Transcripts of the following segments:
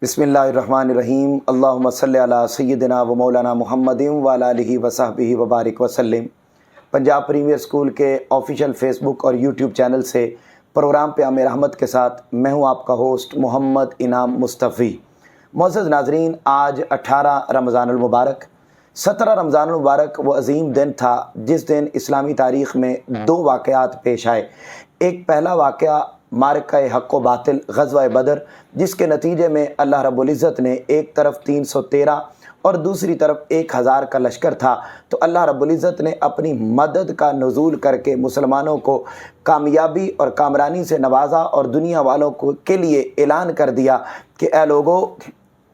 بسم اللہ الرحمن الرحیم اللہم صلی علی سیدنا و مولانا محمد و علی آلہ و صحبہ وبارک وسلم۔ پنجاب پریمیئر اسکول کے آفیشیل فیس بک اور یوٹیوب چینل سے پروگرام پیام رحمت کے ساتھ میں ہوں آپ کا ہوسٹ محمد انعام مصطفی۔ معزز ناظرین، آج 18 رمضان المبارک 17 رمضان المبارک وہ عظیم دن تھا جس دن اسلامی تاریخ میں 2 واقعات پیش آئے۔ ایک پہلا واقعہ معرکہ حق و باطل غزوہ بدر، جس کے نتیجے میں اللہ رب العزت نے ایک طرف 313 اور دوسری طرف 1000 کا لشکر تھا، تو اللہ رب العزت نے اپنی مدد کا نزول کر کے مسلمانوں کو کامیابی اور کامرانی سے نوازا اور دنیا والوں کو کے لیے اعلان کر دیا کہ اے لوگو،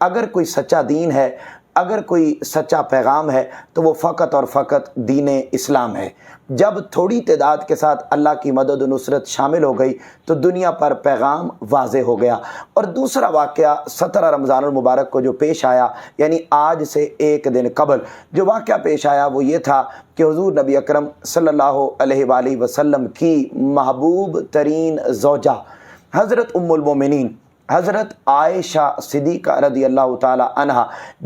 اگر کوئی سچا دین ہے، اگر کوئی سچا پیغام ہے تو وہ فقط اور فقط دین اسلام ہے۔ جب تھوڑی تعداد کے ساتھ اللہ کی مدد و نصرت شامل ہو گئی تو دنیا پر پیغام واضح ہو گیا۔ اور دوسرا واقعہ 17 رمضان المبارک کو جو پیش آیا، یعنی آج سے ایک دن قبل جو واقعہ پیش آیا، وہ یہ تھا کہ حضور نبی اکرم صلی اللہ علیہ وآلہ وسلم کی محبوب ترین زوجہ حضرت ام المومنین حضرت عائشہ صدیقہ رضی اللہ تعالی عنہا،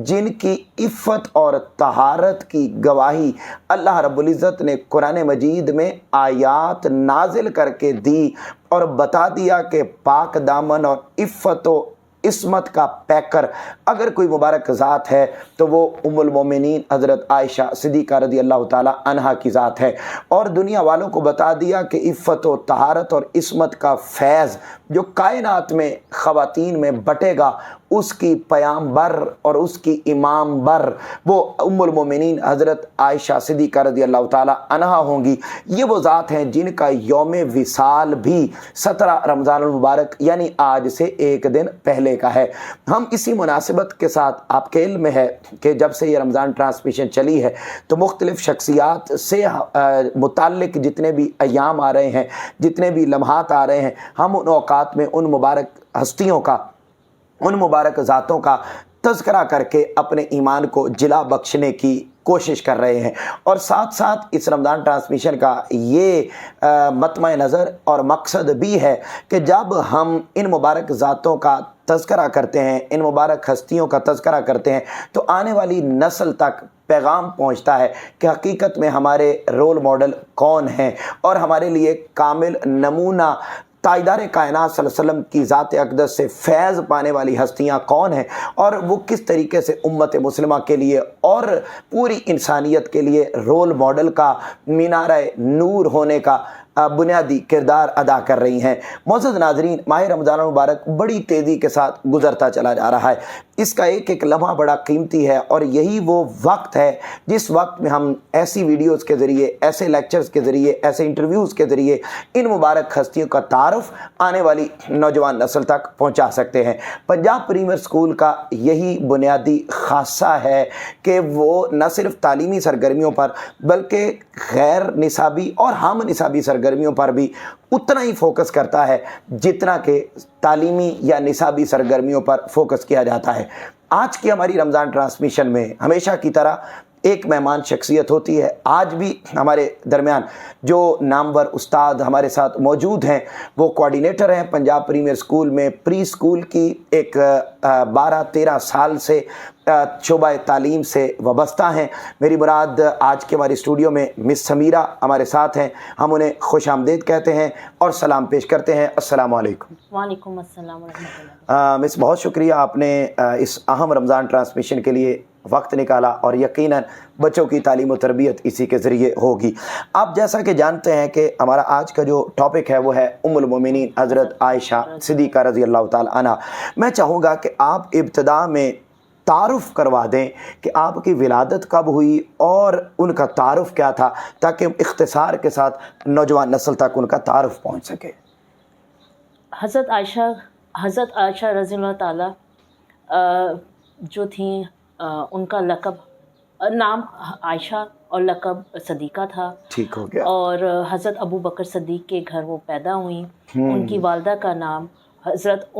جن کی عفت اور طہارت کی گواہی اللہ رب العزت نے قرآن مجید میں آیات نازل کر کے دی اور بتا دیا کہ پاک دامن اور عفت و عصمت کا پیکر اگر کوئی مبارک ذات ہے تو وہ ام المومنین حضرت عائشہ صدیقہ رضی اللہ تعالی عنہا کی ذات ہے، اور دنیا والوں کو بتا دیا کہ عفت و طہارت اور عصمت کا فیض جو کائنات میں خواتین میں بٹے گا، اس کی پیامبر اور اس کی امام بر وہ ام المومنین حضرت عائشہ صدیقہ رضی اللہ تعالی عنہا ہوں گی۔ یہ وہ ذات ہیں جن کا یوم وصال بھی 17 رمضان المبارک یعنی آج سے ایک دن پہلے کا ہے۔ ہم اسی مناسبت کے ساتھ، آپ کے علم میں ہے کہ جب سے یہ رمضان ٹرانسمیشن چلی ہے تو مختلف شخصیات سے متعلق جتنے بھی ایام آ رہے ہیں، جتنے بھی لمحات آ رہے ہیں، ہم ان اوقات میں ان مبارک ہستیوں کا، ان مبارک ذاتوں کا تذکرہ کر کے اپنے ایمان کو جلا بخشنے کی کوشش کر رہے ہیں، اور ساتھ ساتھ اس رمضان ٹرانسمیشن کا یہ مطمع نظر اور مقصد بھی ہے کہ جب ہم ان مبارک ذاتوں کا تذکرہ کرتے ہیں، ان مبارک ہستیوں کا تذکرہ کرتے ہیں، تو آنے والی نسل تک پیغام پہنچتا ہے کہ حقیقت میں ہمارے رول ماڈل کون ہیں اور ہمارے لیے کامل نمونہ تاجدار کائنات صلی اللہ علیہ وسلم کی ذات اقدس سے فیض پانے والی ہستیاں کون ہیں، اور وہ کس طریقے سے امت مسلمہ کے لیے اور پوری انسانیت کے لیے رول ماڈل کا، مینارہ نور ہونے کا بنیادی کردار ادا کر رہی ہیں۔ معزز ناظرین، ماہ رمضان المبارک بڑی تیزی کے ساتھ گزرتا چلا جا رہا ہے۔ اس کا ایک ایک لمحہ بڑا قیمتی ہے، اور یہی وہ وقت ہے جس وقت میں ہم ایسی ویڈیوز کے ذریعے، ایسے لیکچرز کے ذریعے، ایسے انٹرویوز کے ذریعے ان مبارک ہستیوں کا تعارف آنے والی نوجوان نسل تک پہنچا سکتے ہیں۔ پنجاب پریمیئر اسکول کا یہی بنیادی خاصہ ہے کہ وہ نہ صرف تعلیمی سرگرمیوں پر بلکہ غیر نصابی اور ہم نصابی سرگرمیوں پر بھی اتنا ہی فوکس کرتا ہے جتنا کہ تعلیمی یا نصابی سرگرمیوں پر فوکس کیا جاتا ہے۔ آج کی ہماری رمضان ٹرانسمیشن میں ہمیشہ کی طرح ایک مہمان شخصیت ہوتی ہے۔ آج بھی ہمارے درمیان جو نامور استاد ہمارے ساتھ موجود ہیں، وہ کوارڈینیٹر ہیں پنجاب پریمیئر اسکول میں، پری اسکول کی ایک 12-13 سال سے شعبہ تعلیم سے وابستہ ہیں۔ میری مراد آج کے ہمارے اسٹوڈیو میں مس سمیرہ ہمارے ساتھ ہیں، ہم انہیں خوش آمدید کہتے ہیں اور سلام پیش کرتے ہیں۔ السلام علیکم۔ وعلیکم السلام ورحمۃ اللہ۔ مس، بہت شکریہ، آپ نے اس اہم رمضان ٹرانسمیشن کے لیے وقت نکالا، اور یقیناً بچوں کی تعلیم و تربیت اسی کے ذریعے ہوگی۔ آپ جیسا کہ جانتے ہیں کہ ہمارا آج کا جو ٹاپک ہے وہ ہے ام المومنین حضرت عائشہ صدیقہ رضی اللہ تعالی عنہا۔ میں چاہوں گا کہ آپ ابتدا میں تعارف کروا دیں کہ آپ کی ولادت کب ہوئی اور ان کا تعارف کیا تھا، تاکہ اختصار کے ساتھ نوجوان نسل تک ان کا تعارف پہنچ سکے۔ حضرت عائشہ رضی اللہ تعالیٰ جو تھیں، ان کا لقب، نام عائشہ اور لقب صدیقہ تھا۔ ٹھیک ہو گیا۔ اور حضرت ابو بکر صدیق کے گھر وہ پیدا ہوئیں۔ ان کی والدہ کا نام حضرت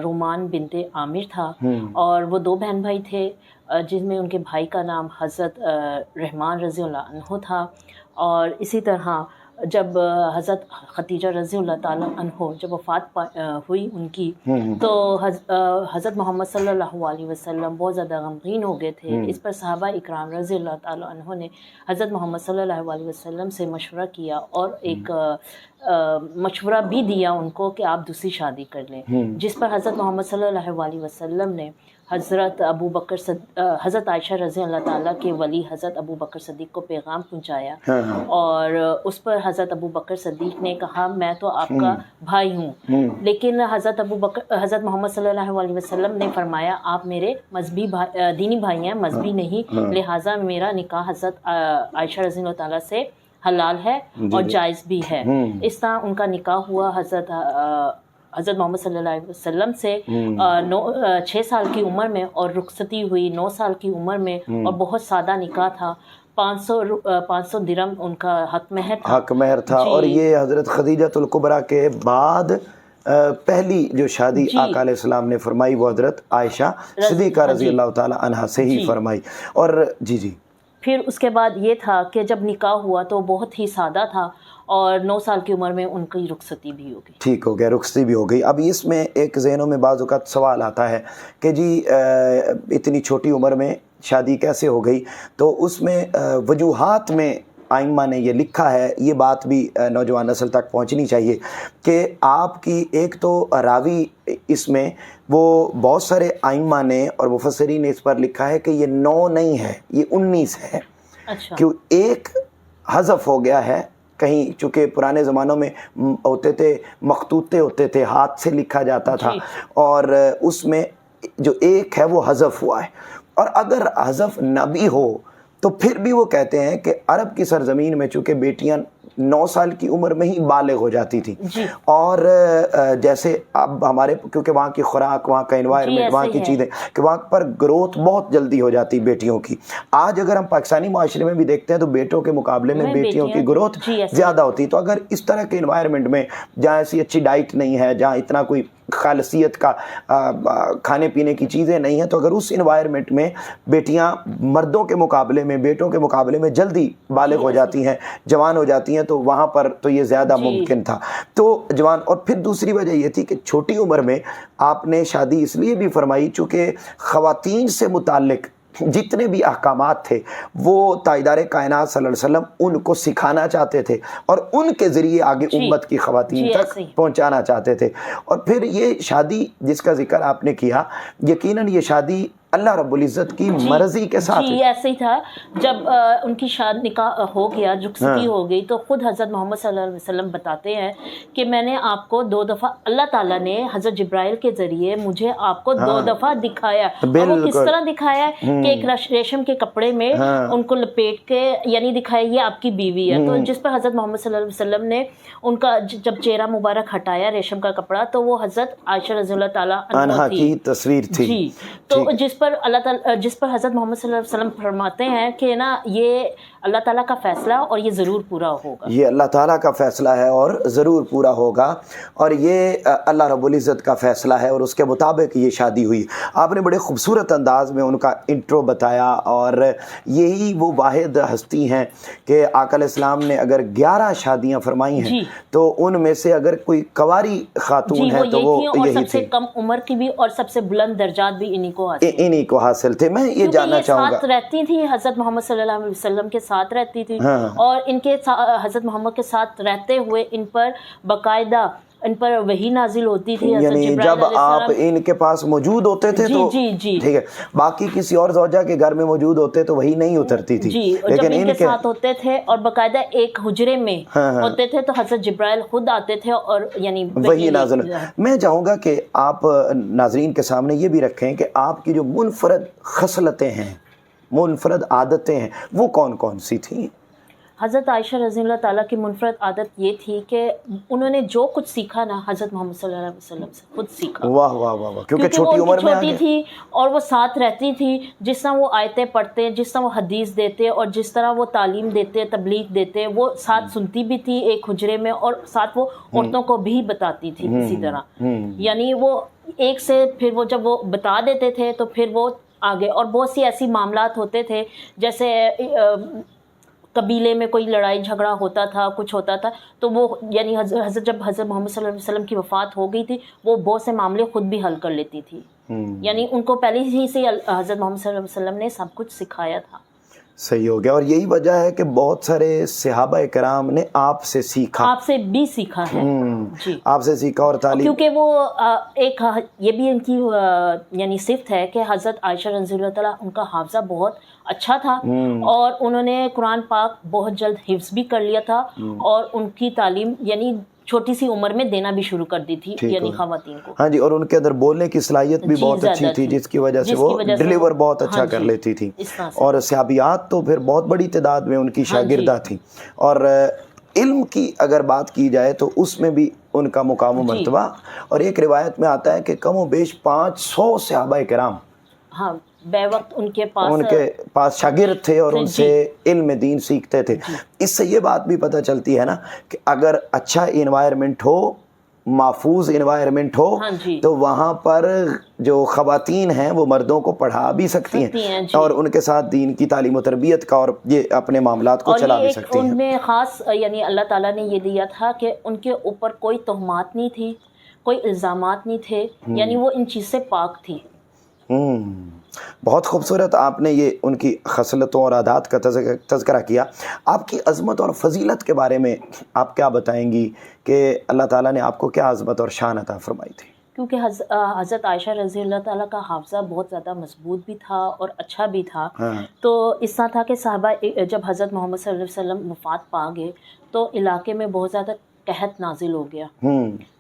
رومان بنت عامر تھا، اور وہ 2 بہن بھائی تھے، جن میں ان کے بھائی کا نام حضرت رحمان رضی اللہ عنہ تھا، اور اسی طرح جب حضرت خدیجہ رضی اللہ تعالیٰ عنہ جب وفات ہوئی ان کی، تو حضرت محمد صلی اللہ علیہ وسلم بہت زیادہ غمگین ہو گئے تھے. اس پر صحابہ اکرام رضی اللہ تعالیٰ عنہ نے حضرت محمد صلی اللہ علیہ وسلم سے مشورہ کیا اور ایک مشورہ بھی دیا ان کو کہ آپ دوسری شادی کر لیں، جس پر حضرت محمد صلی اللہ علیہ وسلم نے حضرت حضرت عائشہ رضی اللہ تعالیٰ کے ولی حضرت ابو بکر صدیق کو پیغام پہنچایا، اور اس پر حضرت ابو بکر صدیق نے کہا میں تو آپ کا بھائی ہوں، لیکن حضرت محمد صلی اللہ علیہ وسلم نے فرمایا آپ میرے مذہبی دینی بھائی ہیں، مذہبی نہیں، لہٰذا میرا نکاح حضرت عائشہ رضی اللہ تعالیٰ سے حلال ہے اور جائز بھی ہے. اس طرح ان کا نکاح ہوا حضرت محمد صلی اللہ علیہ وسلم سے 6 سال کی عمر میں، اور رخصتی ہوئی 9 سال کی عمر میں، اور بہت سادہ نکاح تھا. 500 درہم ان کا حق مہر تھا. اور یہ حضرت خدیجہ الکبریٰ کے بعد پہلی جو شادی آقا علیہ السلام نے فرمائی وہ حضرت عائشہ صدیقہ رضی اللہ تعالی عنہا سے ہی فرمائی. اور پھر اس کے بعد یہ تھا کہ جب نکاح ہوا تو بہت ہی سادہ تھا، اور 9 سال کی عمر میں ان کی رخصتی بھی ہو گئی. ٹھیک ہو گیا، رخصتی بھی ہو گئی. اب اس میں ایک ذہنوں میں بعض اوقات سوال آتا ہے کہ جی اتنی چھوٹی عمر میں شادی کیسے ہو گئی؟ تو اس میں وجوہات میں آئمہ نے یہ لکھا ہے، یہ بات بھی نوجوان نسل تک پہنچنی چاہیے کہ آپ کی ایک تو راوی اس میں وہ بہت سارے آئمہ نے اور مفسرین نے اس پر لکھا ہے کہ یہ 9 نہیں ہے، یہ 19 ہے. اچھا. کیوں ایک حذف ہو گیا ہے کہیں، چونکہ پرانے زمانوں میں ہوتے تھے مخطوطے ہوتے تھے، ہاتھ سے لکھا جاتا تھا، اور اس میں جو ایک ہے وہ حذف ہوا ہے. اور اگر حذف نہ بھی ہو تو پھر بھی وہ کہتے ہیں کہ عرب کی سرزمین میں چونکہ بیٹیاں 9 سال کی عمر میں ہی بالغ ہو جاتی تھی، اور جیسے اب ہمارے کیونکہ وہاں کی خوراک، وہاں کا انوائرمنٹ، وہاں کی چیزیں کہ وہاں پر گروتھ بہت جلدی ہو جاتی بیٹیوں کی. آج اگر ہم پاکستانی معاشرے میں بھی دیکھتے ہیں تو بیٹوں کے مقابلے میں بیٹیوں کی گروتھ زیادہ ہوتی. تو اگر اس طرح کے انوائرمنٹ میں جہاں ایسی اچھی ڈائٹ نہیں ہے، جہاں اتنا کوئی خالصیت کا کھانے پینے کی چیزیں نہیں ہیں، تو اگر اس انوائرمنٹ میں بیٹیاں مردوں کے مقابلے میں، بیٹوں کے مقابلے میں جلدی بالغ ہو جاتی ہیں، جوان ہو جاتی ہیں، تو وہاں پر تو یہ زیادہ ممکن تھا. تو جوان. اور پھر دوسری وجہ یہ تھی کہ چھوٹی عمر میں آپ نے شادی اس لیے بھی فرمائی چونکہ خواتین سے متعلق جتنے بھی احکامات تھے وہ تاجدار کائنات صلی اللہ علیہ وسلم ان کو سکھانا چاہتے تھے اور ان کے ذریعے آگے امت کی خواتین تک پہنچانا چاہتے تھے. اور پھر یہ شادی جس کا ذکر آپ نے کیا، یقیناً یہ شادی اللہ رب العزت کی مرضی کے ساتھ ایسے ہی تھا. جب ان کی شادی نکاح ہو گیا، رخصتی ہو گئی، تو خود حضرت محمد صلی اللہ علیہ وسلم بتاتے ہیں کہ میں نے آپ کو 2 دفعہ، اللہ تعالیٰ نے حضرت جبرائیل کے ذریعے مجھے آپ کو 2 دفعہ دکھایا. اور وہ کس طرح دکھایا ہے کہ ایک ریشم کے کپڑے میں ان کو لپیٹ کے، یعنی دکھایا یہ آپ کی بیوی ہے. تو جس پر حضرت محمد صلی اللہ علیہ وسلم نے ان کا جب چہرہ مبارک ہٹایا ریشم کا کپڑا، تو وہ حضرت عائشہ رضی اللہ تعالیٰ عنہا کی تصویر تھی. تو جس پر حضرت محمد صلی اللہ علیہ وسلم فرماتے ہیں کہ نا یہ اللہ تعالیٰ کا فیصلہ اور یہ ضرور پورا ہوگا. یہ اللہ تعالیٰ کا فیصلہ ہے اور ضرور پورا ہوگا، اور یہ اللہ رب العزت کا فیصلہ ہے، اور اس کے مطابق یہ شادی ہوئی. آپ نے بڑے خوبصورت انداز میں ان کا انٹرو بتایا، اور یہی وہ واحد ہستی ہیں کہ آقا علیہ السلام نے اگر 11 شادیاں فرمائی ہیں تو ان میں سے اگر کوئی کنواری خاتون ہے تو وہ یہی سب سے کم عمر کی بھی اور سب سے بلند درجات بھی انہی کو حاصل تھے. میں یہ جاننا چاہوں گا، ساتھ رہتی تھی حضرت محمد صلی اللہ علیہ وسلم کے ساتھ رہتی تھی، اور ان کے حضرت محمد کے ساتھ رہتے ہوئے ان پر باقاعدہ ان پر وحی نازل ہوتی تھی. یعنی جب آپ ان کے پاس موجود ہوتے تھے تو ٹھیک ہے، باقی کسی اور زوجہ کے گھر میں موجود ہوتے تو وہی نہیں اترتی تھی، لیکن ان کے ساتھ ہوتے تھے اور باقاعدہ ایک حجرے میں ہوتے تھے تو حضرت جبرائیل خود آتے تھے اور یعنی وہی نازل. میں چاہوں گا کہ آپ ناظرین کے سامنے یہ بھی رکھیں کہ آپ کی جو منفرد خصلتیں ہیں، منفرد عادتیں ہیں، وہ کون کون سی تھیں؟ حضرت عائشہ رضی اللہ تعالیٰ کی منفرد عادت یہ تھی کہ انہوں نے جو کچھ سیکھا نا حضرت محمد صلی اللہ علیہ وسلم سے خود سیکھا. واہ واہ واہ، کیونکہ چھوٹی عمر میں چھوٹی تھی اور وہ ساتھ رہتی تھی. جس طرح وہ آیتیں پڑھتے، جس طرح وہ حدیث دیتے اور جس طرح وہ تعلیم دیتے، تبلیغ دیتے، وہ ساتھ سنتی بھی تھی ایک حجرے میں، اور ساتھ وہ عورتوں کو بھی بتاتی تھی اسی طرح. یعنی وہ ایک سے پھر وہ جب وہ بتا دیتے تھے تو پھر وہ آگے. اور بہت سی ایسی معاملات ہوتے تھے جیسے قبیلے میں کوئی لڑائی جھگڑا ہوتا تھا، کچھ ہوتا تھا، تو وہ یعنی جب حضرت محمد صلی اللہ علیہ وسلم کی وفات ہو گئی تھی، وہ بہت سے معاملے خود بھی حل کر لیتی تھی. یعنی ان کو پہلے ہی سے حضرت محمد صلی اللہ علیہ وسلم نے سب کچھ سکھایا تھا. صحیح ہو گیا. اور یہی وجہ ہے کہ بہت سارے صحابہ کرام نے آپ سے سیکھا. آپ سے بھی سیکھا ہے. جی آپ سے سیکھا اور تعلیم. کیونکہ وہ ایک یہ بھی ان کی یعنی صفت ہے کہ حضرت عائشہ رضی اللہ تعالیٰ ان کا حافظہ بہت اچھا تھا، اور انہوں نے قرآن پاک بہت جلد حفظ بھی کر لیا تھا، اور ان کی تعلیم یعنی چھوٹی سی عمر میں دینا بھی شروع کر دی تھی یعنی خواتین کو. ہاں جی. اور ان کے اندر بولنے کی صلاحیت بھی بہت اچھی تھی، جس کی وجہ سے وہ ڈیلیور بہت اچھا کر لیتی تھی. اور صحابیات تو پھر بہت بڑی تعداد میں ان کی شاگردہ تھیں. اور علم کی اگر بات کی جائے تو اس میں بھی ان کا مقام و مرتبہ. اور ایک روایت میں آتا ہے کہ کم و بیش 500 صحابہ کرام بے وقت ان کے پاس شاگرد تھے اور ان سے علم دین سیکھتے تھے. اس سے یہ بات بھی پتہ چلتی ہے نا کہ اگر اچھا انوائرمنٹ ہو، محفوظ انوائرمنٹ ہو، تو وہاں پر جو خواتین ہیں وہ مردوں کو پڑھا بھی سکتی ہیں اور ان کے ساتھ دین کی تعلیم و تربیت کا اور یہ اپنے معاملات کو چلا بھی سکتی ہیں. ان میں خاص یعنی اللہ تعالیٰ نے یہ دیا تھا کہ ان کے اوپر کوئی تہمات نہیں تھی، کوئی الزامات نہیں تھے، یعنی وہ ان چیز سے پاک تھی. بہت خوبصورت آپ نے یہ ان کی خصلتوں اور عادات کا تذکرہ کیا. آپ کی عظمت اور فضیلت کے بارے میں آپ کیا بتائیں گی کہ اللہ تعالیٰ نے آپ کو کیا عظمت اور شان عطا فرمائی تھی؟ کیونکہ حضرت عائشہ رضی اللہ تعالیٰ کا حافظہ بہت زیادہ مضبوط بھی تھا اور اچھا بھی تھا. تو اس طرح تھا کہ صحابہ جب حضرت محمد صلی اللہ علیہ وسلم وفات پا گئے تو علاقے میں بہت زیادہ قحط نازل ہو گیا.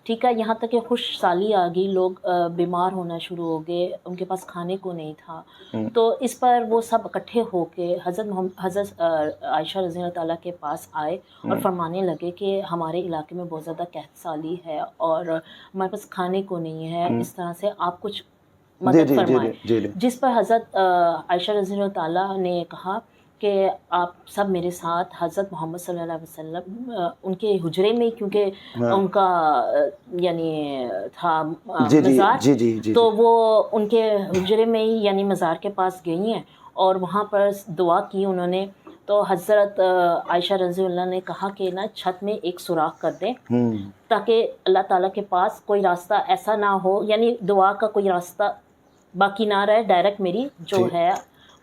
ٹھیک ہے، یہاں تک کہ خوش سالی آ گئی، لوگ بیمار ہونا شروع ہو گئے، ان کے پاس کھانے کو نہیں تھا. تو اس پر وہ سب اکٹھے ہو کے حضرت عائشہ رضی اللہ تعالیٰ کے پاس آئے اور فرمانے لگے کہ ہمارے علاقے میں بہت زیادہ قحط سالی ہے اور ہمارے پاس کھانے کو نہیں ہے، اس طرح سے آپ کچھ مدد فرمائیں. جس پر حضرت عائشہ رضی اللہ تعالیٰ نے کہا کہ آپ سب میرے ساتھ حضرت محمد صلی اللہ علیہ وسلم ان کے حجرے میں، کیونکہ ان کا یعنی تھا مزار، تو وہ ان کے حجرے میں ہی یعنی مزار کے پاس گئی ہیں اور وہاں پر دعا کی انہوں نے. تو حضرت عائشہ رضی اللہ نے کہا کہ نا چھت میں ایک سوراخ کر دیں تاکہ اللہ تعالیٰ کے پاس کوئی راستہ ایسا نہ ہو، یعنی دعا کا کوئی راستہ باقی نہ رہے، ڈائریکٹ میری جو ہے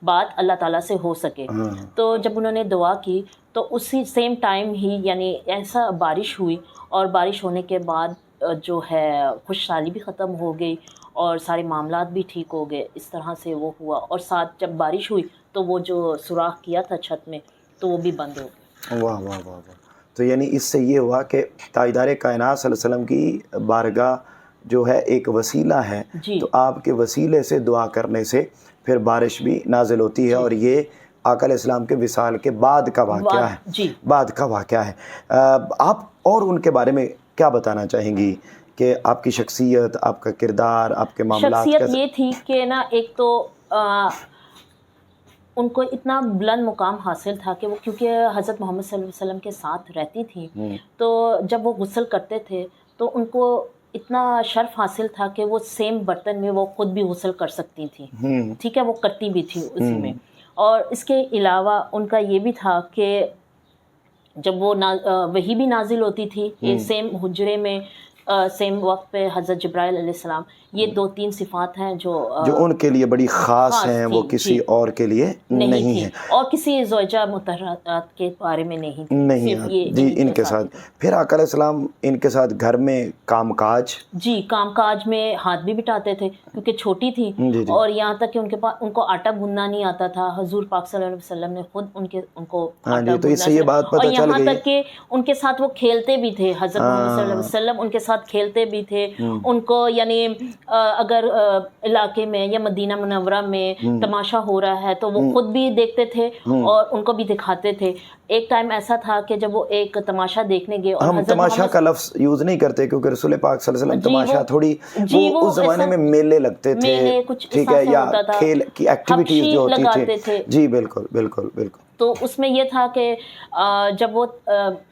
بات اللہ تعالیٰ سے ہو سکے. تو جب انہوں نے دعا کی تو اسی سیم ٹائم ہی یعنی ایسا بارش ہوئی، اور بارش ہونے کے بعد جو ہے خوش سالی بھی ختم ہو گئی اور سارے معاملات بھی ٹھیک ہو گئے. اس طرح سے وہ ہوا، اور ساتھ جب بارش ہوئی تو وہ جو سوراخ کیا تھا چھت میں تو وہ بھی بند ہو گیا. واہ واہ واہ واہ. تو یعنی اس سے یہ ہوا کہ تاجدار کائنات صلی اللہ علیہ وسلم کی بارگاہ جو ہے ایک وسیلہ ہے، تو آپ کے وسیلے سے دعا کرنے سے پھر بارش بھی نازل ہوتی ہے. اور یہ آقا علیہ السلام کے وصال کے بعد کا واقعہ ہے. بعد کا واقعہ ہے. آپ اور ان کے بارے میں کیا بتانا چاہیں گی کہ آپ کی شخصیت، آپ کا کردار، آپ کے معاملات؟ شخصیت یہ تھی کہ نا ایک تو ان کو اتنا بلند مقام حاصل تھا کہ وہ کیونکہ حضرت محمد صلی اللہ علیہ وسلم کے ساتھ رہتی تھی، تو جب وہ غسل کرتے تھے تو ان کو اتنا شرف حاصل تھا کہ وہ سیم برتن میں وہ خود بھی غسل کر سکتی تھیں. ٹھیک ہے، وہ کرتی بھی تھی اسی میں. اور اس کے علاوہ ان کا یہ بھی تھا کہ جب وہ وحی بھی نازل ہوتی تھی سیم حجرے میں، سیم وقت پہ حضرت جبرائیل علیہ السلام، یہ 2-3 صفات ہیں جو ان کے لیے بڑی خاص ہیں، وہ کسی اور کے لیے نہیں ہیں، اور کسی زوجہ مطہرات کے بارے میں نہیں جی ان کے ساتھ. پھر آقا علیہ السلام ان کے ساتھ گھر میں کام کاج میں ہاتھ بھی بٹاتے تھے کیونکہ چھوٹی تھی، اور یہاں تک کہ ان کو آٹا گھننا نہیں آتا تھا. حضور پاک صلی اللہ علیہ وسلم نے خود ان کو آٹا تو اس سے یہ بات پتہ چل گئی. اور یہاں تک کہ ان کے ساتھ وہ کھیلتے بھی تھے، حضرت محمد صلی اللہ علیہ وسلم ان کے ساتھ کھیلتے بھی تھے. ان کو یعنی اگر علاقے میں یا مدینہ منورہ میں تماشا ہو رہا ہے تو وہ خود بھی دیکھتے تھے اور ان کو بھی دکھاتے تھے. ایک ٹائم ایسا تھا کہ جب وہ ایک تماشا دیکھنے گئے، اور ہم تماشا کا لفظ یوز نہیں کرتے کیونکہ رسول پاک صلی اللہ علیہ وسلم تماشا تھوڑی اس زمانے میں میلے لگتے تھے، ٹھیک ہے، یا کھیل کی ایکٹیویٹیز جو ہوتی تھی. جی بالکل بالکل بالکل. تو اس میں یہ تھا کہ جب وہ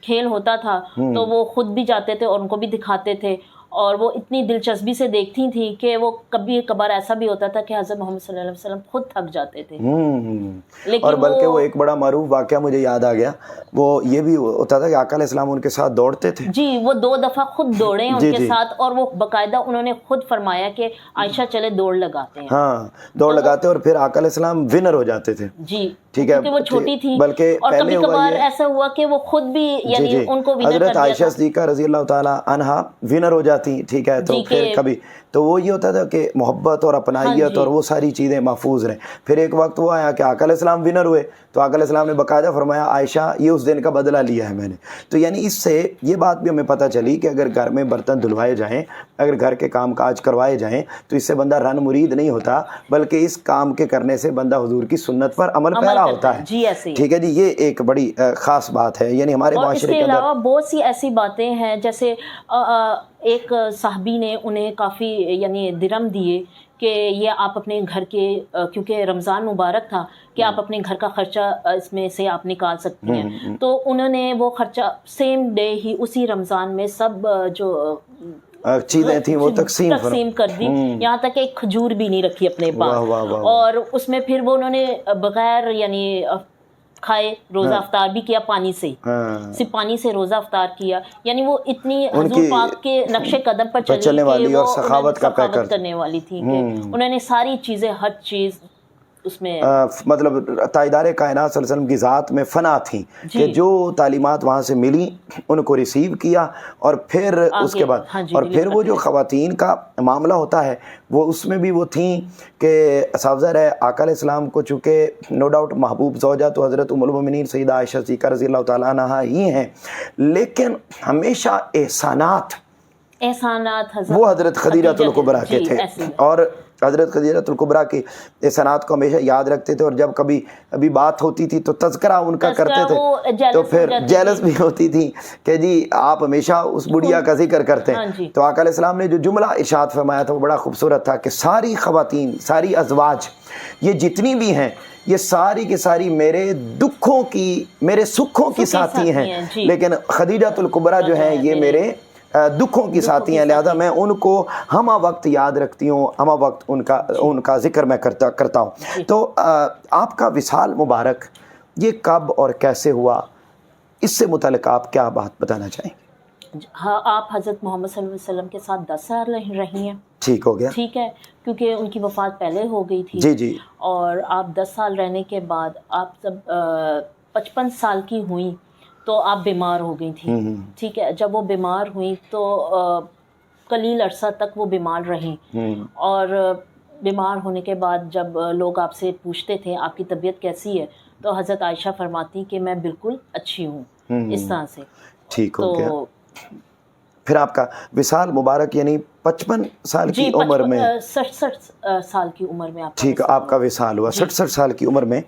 کھیل ہوتا تھا تو وہ خود بھی جاتے تھے اور ان کو بھی دکھاتے تھے. اور وہ اتنی دلچسپی سے دیکھتی تھیں کہ وہ کبھی کبھار ایسا بھی ہوتا تھا کہ حضرت محمد صلی اللہ علیہ وسلم خود تھک جاتے تھے. لیکن اور بلکہ وہ ایک بڑا معروف واقعہ مجھے یاد آ گیا, وہ یہ بھی ہوتا تھا کہ آقا علیہ السلام ان کے ساتھ دوڑتے تھے. جی, وہ 2 دفعہ خود دوڑے ہیں ان کے ساتھ, اور وہ باقاعدہ انہوں نے خود فرمایا کہ عائشہ چلے دوڑ لگاتے ہیں. ہاں, دوڑ لگاتے اور پھر آقا علیہ السلام ونر ہو جاتے تھے. جی, ٹھیک ہے, کیونکہ وہ چھوٹی تھی. بلکہ اور کبھی کبھار ایسا ہوا کہ وہ خود بھی یعنی ان کو ونر کر دیا. حضرت عائشہ صدیقہ رضی اللہ تعالی عنہا ونر ہو جاتی. ٹھیک ہے, تو پھر کبھی تو وہ یہ ہوتا تھا کہ محبت اور اپنائیت اور وہ ساری چیزیں محفوظ رہیں. پھر ایک وقت وہ آیا کہ آقا علیہ السلام ونر ہوئے تو آقا علیہ السلام نے باقاعدہ فرمایا عائشہ یہ اس دن کا بدلہ لیا ہے میں نے. تو یعنی اس سے یہ بات بھی ہمیں پتہ چلی کہ اگر گھر میں برتن دھلوائے جائیں, اگر گھر کے کام کاج کروائے جائیں تو اس سے بندہ رن مرید نہیں ہوتا, بلکہ اس کام کے کرنے سے بندہ حضور کی سنت پر عمل پیرا ہوتا ہے. ٹھیک ہے جی, یہ ایک بڑی خاص بات ہے. یعنی ہمارے معاشرے کے علاوہ بہت سی ایسی باتیں ہیں, جیسے ایک صحابی نے انہیں کافی یعنی درم دیے کہ یہ آپ اپنے گھر کے, کیونکہ رمضان مبارک تھا, کہ آپ اپنے گھر کا خرچہ اس میں سے آپ نکال سکتی ہیں. تو انہوں نے وہ خرچہ سیم ڈے ہی اسی رمضان میں سب جو چیزیں تھیں وہ تقسیم کر دی, یہاں تک ایک کھجور بھی نہیں رکھی اپنے پاس. اور اس میں پھر وہ انہوں نے بغیر یعنی کھائے روزہ افطار بھی کیا, پانی سے, صرف پانی سے روزہ افطار کیا. یعنی وہ اتنی حضور پاک کے نقش قدم پر چلنے والی اور سخاوت کرنے والی تھی کہ انہوں نے ساری چیزیں, ہر چیز اس میں مطلب تاجدار کائنات صلی اللہ علیہ وسلم کی ذات میں فنا تھیں کہ جو تعلیمات وہاں سے ملی ان کو ریسیو کیا, اور پھر اس کے بعد اور پھر وہ جو خواتین کا معاملہ ہوتا ہے وہ اس میں بھی وہ تھیں کہ صاحبزر ہے آقا علیہ السلام کو چونکہ نو ڈاؤٹ محبوب زوجہ تو حضرت ام المؤمنین سیدہ عائشہ صدیقہ رضی اللہ تعالیٰ عنہا ہی ہیں, لیکن ہمیشہ احسانات وہ حضرت خدیجہ الکبریٰ کے تھے, اور حضرت خدیجہ الکبریٰ کی احسانات کو ہمیشہ یاد رکھتے تھے. اور جب کبھی ابھی بات ہوتی تھی تو تذکرہ ان کا کرتے تھے, تو پھر جیلس بھی ہوتی تھی کہ جی آپ ہمیشہ اس بڑھیا کا ذکر کرتے ہیں. تو آقا علیہ السلام نے جو جملہ ارشاد فرمایا تھا وہ بڑا خوبصورت تھا کہ ساری خواتین, ساری ازواج یہ جتنی بھی ہیں یہ ساری کی ساری میرے دکھوں کی, میرے سکھوں کی ساتھی ہیں, لیکن خدیجہ الکبریٰ جو ہیں یہ میرے دکھوں کی ساتھی ہیں, لہذا میں ان کو ہمہ وقت یاد رکھتی ہوں, ہمہ وقت ان کا ذکر میں کرتا ہوں. تو آپ کا وصال مبارک یہ کب اور کیسے ہوا, اس سے متعلق آپ کیا بات بتانا چاہیں؟ ہاں, آپ حضرت محمد صلی اللہ علیہ وسلم کے ساتھ 10 سال رہی ہیں. ٹھیک ہو گیا, ٹھیک ہے, کیونکہ ان کی وفات پہلے ہو گئی تھی. جی جی. اور آپ 10 سال رہنے کے بعد آپ جب 55 سال کی ہوئیں تو آپ بیمار ہو گئی تھیں. ٹھیک ہے, جب وہ بیمار ہوئیں تو قلیل عرصہ تک وہ بیمار رہیں, اور بیمار ہونے کے بعد جب لوگ آپ سے پوچھتے تھے آپ کی طبیعت کیسی ہے تو حضرت عائشہ فرماتی کہ میں بالکل اچھی ہوں, اس طرح سے. ٹھیک ہو گیا. پھر آپ کا وصال مبارک یعنی 55 سال کی عمر میں, 67 سال کی عمر میں ٹھیک آپ کا وصال ہوا. 67 سال کی عمر میں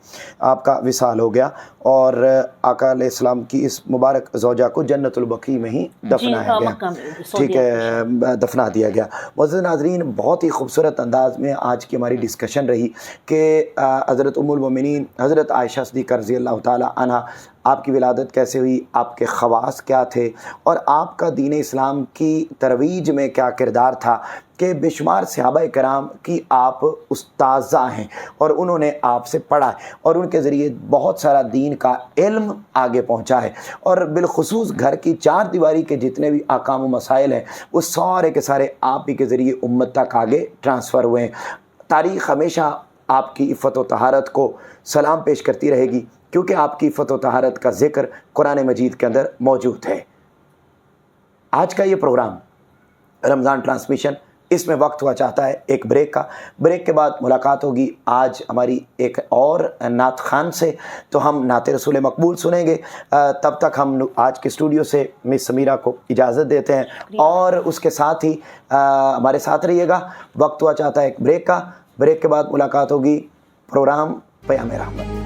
آپ کا وصال ہو گیا, اور آقا علیہ السلام کی اس مبارک زوجہ کو جنت البقیع میں ہی دفنایا گیا. ٹھیک ہے, دفنا دیا گیا. معزز ناظرین, بہت ہی خوبصورت انداز میں آج کی ہماری ڈسکشن رہی کہ حضرت ام المؤمنین حضرت عائشہ صدیقہ رضی اللہ تعالی عنہا آپ کی ولادت کیسے ہوئی, آپ کے خواص کیا تھے, اور آپ کا دین اسلام کی ترویج میں کیا کردار تھا کہ بے شمار صحابہ کرام کی آپ استاذہ ہیں, اور انہوں نے آپ سے پڑھا ہے, اور ان کے ذریعے بہت سارا دین کا علم آگے پہنچا ہے, اور بالخصوص گھر کی 4 دیواری کے جتنے بھی احکام و مسائل ہیں وہ سارے کے سارے آپ ہی کے ذریعے امت تک آگے ٹرانسفر ہوئے ہیں. تاریخ ہمیشہ آپ کی عفت و طہارت کو سلام پیش کرتی رہے گی, کیونکہ آپ کی عفت و طہارت کا ذکر قرآن مجید کے اندر موجود ہے. آج کا یہ پروگرام رمضان ٹرانسمیشن, اس میں وقت ہوا چاہتا ہے ایک بریک کا. بریک کے بعد ملاقات ہوگی آج ہماری ایک اور نعت خان سے, تو ہم نعت رسول مقبول سنیں گے. تب تک ہم آج کے اسٹوڈیو سے مس سمیرہ کو اجازت دیتے ہیں, اور اس کے ساتھ ہی ہمارے ساتھ رہیے گا. وقت ہوا چاہتا ہے ایک بریک کا. بریک کے بعد ملاقات ہوگی پروگرام پیام رحمت.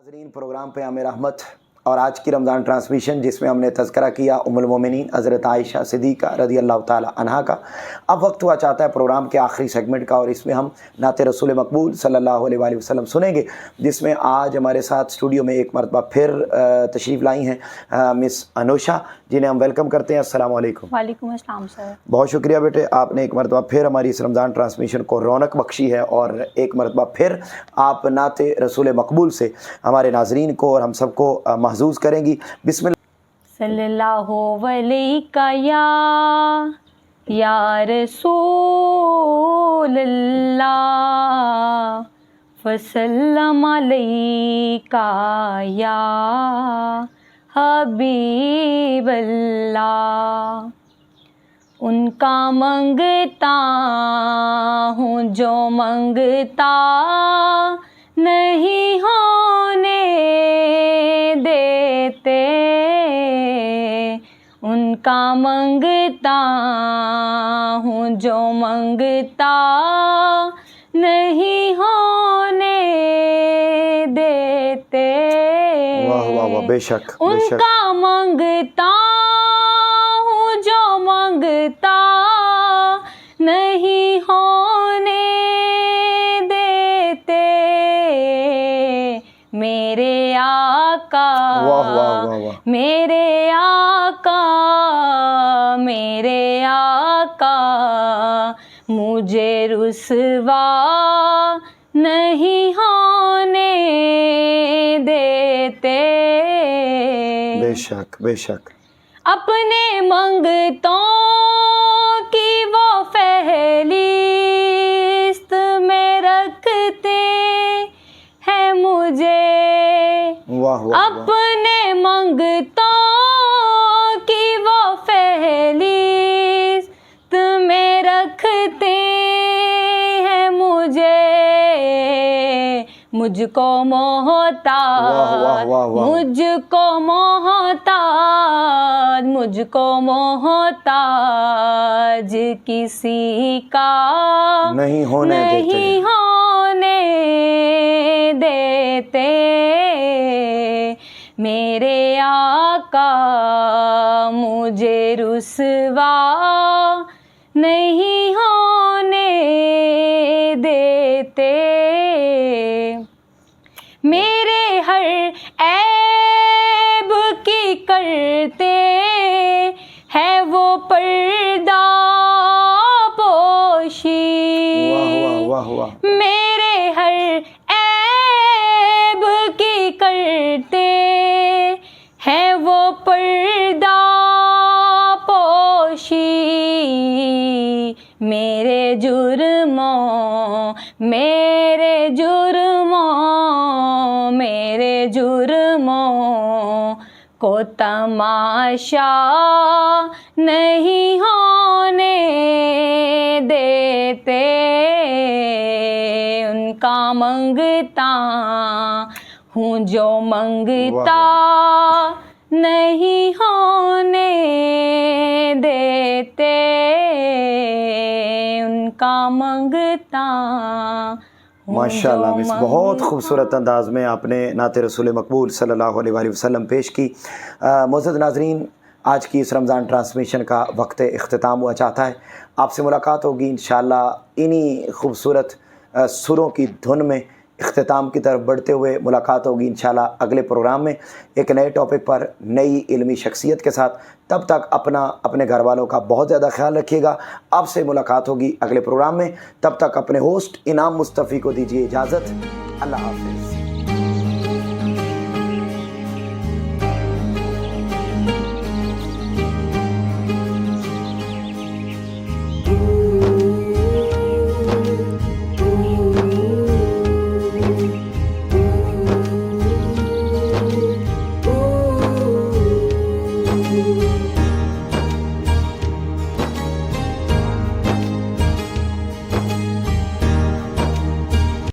ناظرین، پروگرام پہ عامر احمد اور آج کی رمضان ٹرانسمیشن جس میں ہم نے تذکرہ کیا ام المومنین حضرت عائشہ صدیقہ رضی اللہ تعالی عنہا کا، اب وقت ہوا چاہتا ہے پروگرام کے آخری سیگمنٹ کا، اور اس میں ہم نعت رسول مقبول صلی اللہ علیہ وآلہ وسلم سنیں گے، جس میں آج ہمارے ساتھ اسٹوڈیو میں ایک مرتبہ پھر تشریف لائی ہیں مس انوشا، جنہیں ہم ویلکم کرتے ہیں۔ السلام علیکم۔ وعلیکم السلام سر۔ بہت شکریہ بیٹے، آپ نے ایک مرتبہ پھر ہماری اس رمضان ٹرانسمیشن کو رونق بخشی ہے، اور ایک مرتبہ پھر آپ نعت رسول مقبول سے ہمارے ناظرین کو اور ہم سب کو محظوظ کریں گی۔ بسم اللہ۔ صلی اللہ علیہ یا رسول اللہ، وسلم علیکہ یا حبیب اللہ۔ ان کا منگتا ہوں جو منگتا نہیں ہونے دیتے، ان کا منگتا ہوں جو منگتا نہیں ہونے دیتے۔ واہ واہ واہ، بے شک بے ان شک۔ کا منگتا ہوں جو منگتا نہیں ہونے دیتے، میرے آقا واہ واہ واہ واہ۔ میرے آقا میرے آقا مجھے رسوا نہیں ہونے دیتے۔ بے شک بے شک۔ اپنے منگتوں کی وہ فہرست میں رکھتے ہیں مجھے، واہ واہ واہ۔ اپنے منگتوں کی وہ فہرست میں رکھتے ہیں مجھے، مجھ کو محتاج، مجھ کو محتاج، مجھ کو محتاج کسی کا نہیں ہونے نہیں ہونے دیتے، میرے آقا مجھے رسوا نہیں ہونے دیتے، میرے ہر عیب کی کرتے ہے وہ پردہ پوشی، واہ واہ واہ واہ۔ میرے ہر عیب کی کرتے ہے وہ پردہ پوشی، میرے جرموں میرے جرموں میرے جرموں کو تماشا نہیں ہونے دیتے، ان کا منگتا ہوں جو منگتا نہیں ہونے دیتے، ان کا منگتا ماشاء اللہ مس، بہت خوبصورت انداز میں آپ نے نعت رسول مقبول صلی اللہ علیہ وآلہ وسلم پیش کی۔ معزز ناظرین، آج کی اس رمضان ٹرانسمیشن کا وقت اختتام ہوا چاہتا ہے، آپ سے ملاقات ہوگی انشاءاللہ انہی خوبصورت سروں کی دھن میں اختتام کی طرف بڑھتے ہوئے ملاقات ہوگی انشاءاللہ اگلے پروگرام میں ایک نئے ٹاپک پر نئی علمی شخصیت کے ساتھ۔ تب تک اپنے گھر والوں کا بہت زیادہ خیال رکھیے گا۔ آپ سے ملاقات ہوگی اگلے پروگرام میں، تب تک اپنے ہوسٹ انعام مصطفی کو دیجیے اجازت۔ اللہ حافظ۔